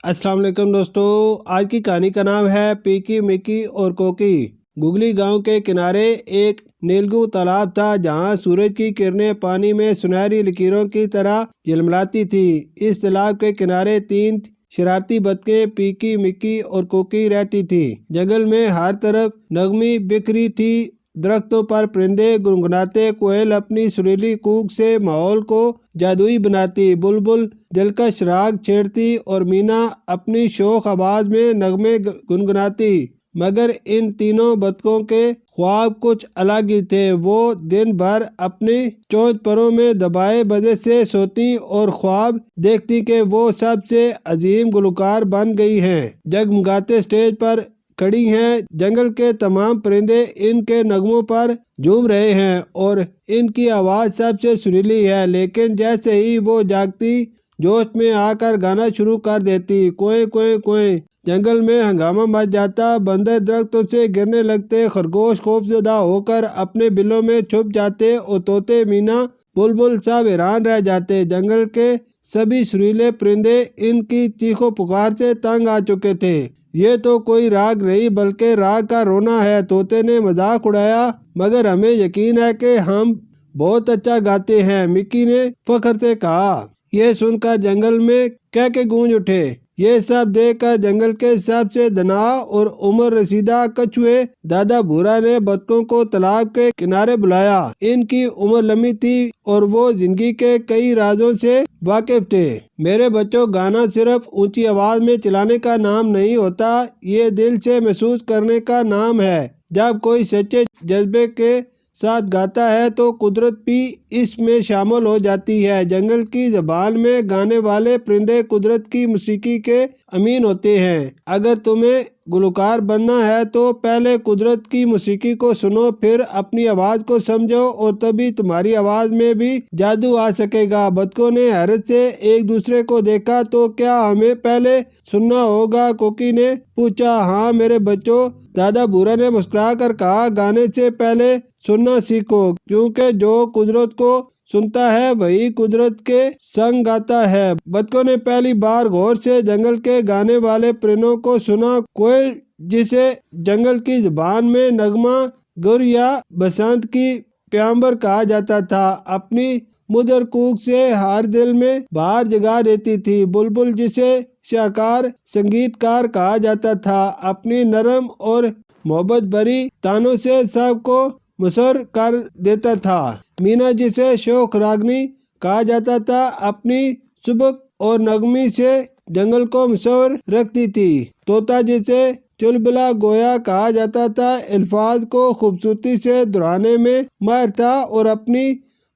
السلام علیکم دوستو، آج کی کہانی کا نام ہے پیکی مکی اور کوکی۔ گگلی گاؤں کے کنارے ایک نیلگوں تالاب تھا جہاں سورج کی کرنیں پانی میں سنہری لکیروں کی طرح جھلملاتی تھی۔ اس تالاب کے کنارے 3 شرارتی بطخیں پیکی مکی اور کوکی رہتی تھی۔ جنگل میں ہر طرف نغمے بکھری تھی، درختوں پر پرندے گنگناتے، کوئل اپنی سریلی کوک سے ماحول کو جادوئی بناتی، بلبل دلکش راگ چھیڑتی اور مینا اپنی شوخ آواز میں نغمے گنگناتی۔ مگر ان تینوں بطخوں کے خواب کچھ الگ ہی تھے۔ وہ دن بھر اپنی چونچ پروں میں دبائے مزے سے سوتی اور خواب دیکھتی کہ وہ سب سے عظیم گلوکار بن گئی ہیں، جگمگاتے اسٹیج پر کھڑی ہیں۔ جنگل کے تمام پرندے ان کے نغموں پر جھوم رہے ہیں اور ان کی آواز سب سے سریلی ہے، لیکن جیسے ہی وہ جاگتی، جوش میں آ کر گانا شروع کر دیتی۔ کوئیں کوئیں کوئیں، جنگل میں ہنگامہ مچ جاتا، بندر درختوں سے گرنے لگتے، خرگوش خوفزدہ ہو کر اپنے بلوں میں چھپ جاتے اور طوطے، مینا، بلبل سب حیران رہ جاتے۔ جنگل کے سبھی سریلے پرندے ان کی چیخ و پکار سے تنگ آ چکے تھے۔ یہ تو کوئی راگ نہیں بلکہ راگ کا رونا ہے، طوطے نے مذاق اڑایا، مگر ہمیں یقین ہے کہ ہم بہت اچھا گاتے ہیں، مکی نے فخر سے کہا۔ یہ سن کر جنگل میں کہکے گونج اٹھے۔ یہ سب دیکھ کر جنگل کے سب سے دانا اور عمر رسیدہ کچھوے دادا بھورا نے بطخوں کو تالاب کے کنارے بلایا۔ ان کی عمر لمبی تھی اور وہ زندگی کے کئی رازوں سے واقف تھے۔ میرے بچوں، گانا صرف اونچی آواز میں چلانے کا نام نہیں ہوتا، یہ دل سے محسوس کرنے کا نام ہے۔ جب کوئی سچے جذبے کے ساتھ گاتا ہے تو قدرت بھی اس میں شامل ہو جاتی ہے۔ جنگل کی زبان میں گانے والے پرندے قدرت کی موسیقی کے امین ہوتے ہیں۔ اگر تمہیں گلوکار بننا ہے تو پہلے قدرت کی موسیقی کو سنو، پھر اپنی آواز کو سمجھو اور تبھی تمہاری آواز میں بھی جادو آ سکے گا۔ بطخوں نے حیرت سے ایک دوسرے کو دیکھا۔ تو کیا ہمیں پہلے سننا ہوگا؟ کوکی نے پوچھا۔ ہاں میرے بچوں، دادا بھورا نے مسکرا کر کہا، گانے سے پہلے سننا سیکھو، کیونکہ جو قدرت کو سنتا ہے وہی قدرت کے سنگ گاتا ہے۔ بطخوں نے پہلی بار غور سے جنگل کے گانے والے پرندوں کو سنا۔ کوئل، جسے جنگل کی زبان میں نغمہ گر یا بسنت کی پیغمبر کہا جاتا تھا، اپنی مدر کوک سے ہر دل میں بہار جگا دیتی تھی۔ بلبل، جسے شاہکار سنگیت کار کہا جاتا تھا، اپنی نرم اور محبت بھری تانوں سے سب کو مسحور کر دیتا تھا۔ مینا، جسے شوخ راگنی کہا جاتا تھا، اپنی سبک اور نغمے سے جنگل کو مسحور رکھتی تھی۔ طوطا، جسے چلبلا گویا کہا جاتا تھا، الفاظ کو خوبصورتی سے دہرانے میں ماہر تھا اور اپنی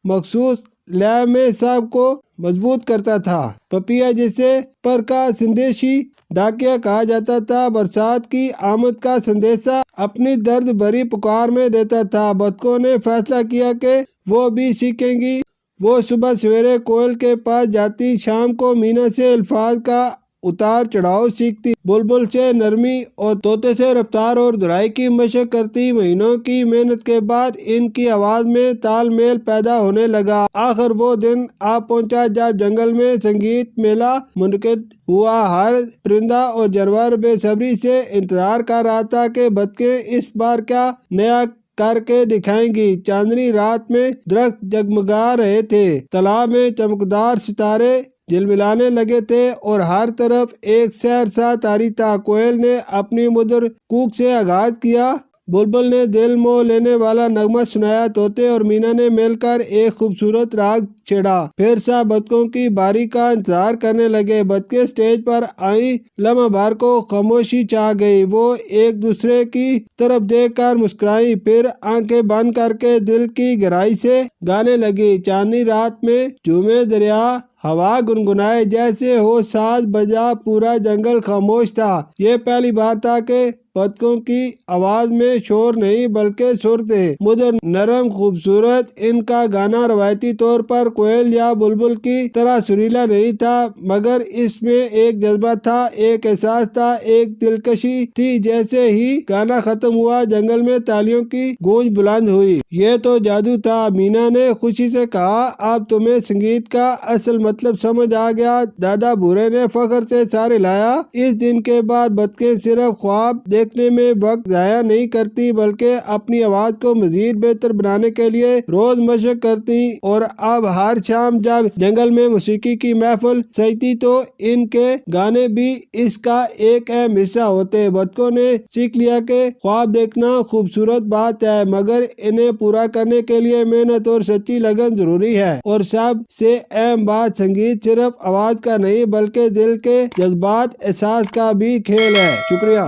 مخصوص لے میں سب کو مضبوط کرتا تھا۔ پپیا، جسے پر کا سندیشی ڈاکیا کہا جاتا تھا، برسات کی آمد کا سندیشہ اپنی درد بھری پکار میں دیتا تھا۔ بطخوں نے فیصلہ کیا کہ وہ بھی سیکھیں گی۔ وہ صبح سویرے کوئل کے پاس جاتی، شام کو مینا سے الفاظ کا اتار چڑھاؤ سیکھتی، بلبل سے نرمی اور طوطے سے رفتار اور دہرائی کی مشق کرتی۔ مہینوں کی محنت کے بعد ان کی آواز میں تال میل پیدا ہونے لگا۔ آخر وہ دن آ پہنچا جب جنگل میں سنگیت میلہ منعقد ہوا۔ ہر پرندہ اور جانور بے صبری سے انتظار کر رہا تھا کہ بطخیں اس بار کیا نیا کر کے دکھائیں گی۔ چاندنی رات میں درخت جگمگا رہے تھے، تالاب میں چمکدار ستارے جھلملانے لگے تھے اور ہر طرف ایک سحر سا طاری تھا۔ کوئل نے اپنی مدر کوک سے آغاز کیا، بلبل نے دل موہ لینے والا نغمہ سنایا، طوطے اور مینا نے مل کر ایک خوبصورت راگ چھیڑا۔ پھر سب بطخوں کی باری کا انتظار کرنے لگے۔ بطخیں اسٹیج پر آئیں، لمحہ بھر کو خاموشی چھا گئی۔ وہ ایک دوسرے کی طرف دیکھ کر مسکرائیں، پھر آنکھیں بند کر کے دل کی گہرائی سے گانے لگیں۔ چاندنی رات میں جھومے دریا، ہوا گنگنائے، جیسے ہو ساز بجا، پورا جنگل خاموش تھا۔ یہ پہلی بار تھا کہ بطخوں کی آواز میں شور نہیں بلکہ سر تھے، مدر، نرم، خوبصورت۔ ان کا گانا روایتی طور پر کوئل یا بلبل کی طرح سریلا نہیں تھا، مگر اس میں ایک جذبہ تھا، ایک احساس تھا، ایک دلکشی تھی۔ جیسے ہی گانا ختم ہوا، جنگل میں تالیوں کی گونج بلند ہوئی۔ یہ تو جادو تھا، مینا نے خوشی سے کہا۔ اب تمہیں سنگیت کا اصل مطلب سمجھ آ گیا۔ دادا بھورے نے فخر سے سر ہلایا۔ اس دن کے بعد بطخیں صرف خواب دیکھنے میں وقت ضائع نہیں کرتی بلکہ اپنی آواز کو مزید بہتر بنانے کے لیے روز مشق کرتی، اور اب ہر شام جب جنگل میں موسیقی کی محفل سجتی تو ان کے گانے بھی اس کا ایک اہم حصہ ہوتے۔ بطخوں نے سیکھ لیا کہ خواب دیکھنا خوبصورت بات ہے، مگر انہیں پورا کرنے کے لیے محنت اور سچی لگن ضروری ہے۔ اور سب سے اہم بات، سنگیت صرف آواز کا نہیں بلکہ دل کے جذبات، احساس کا بھی کھیل ہے۔ شکریہ۔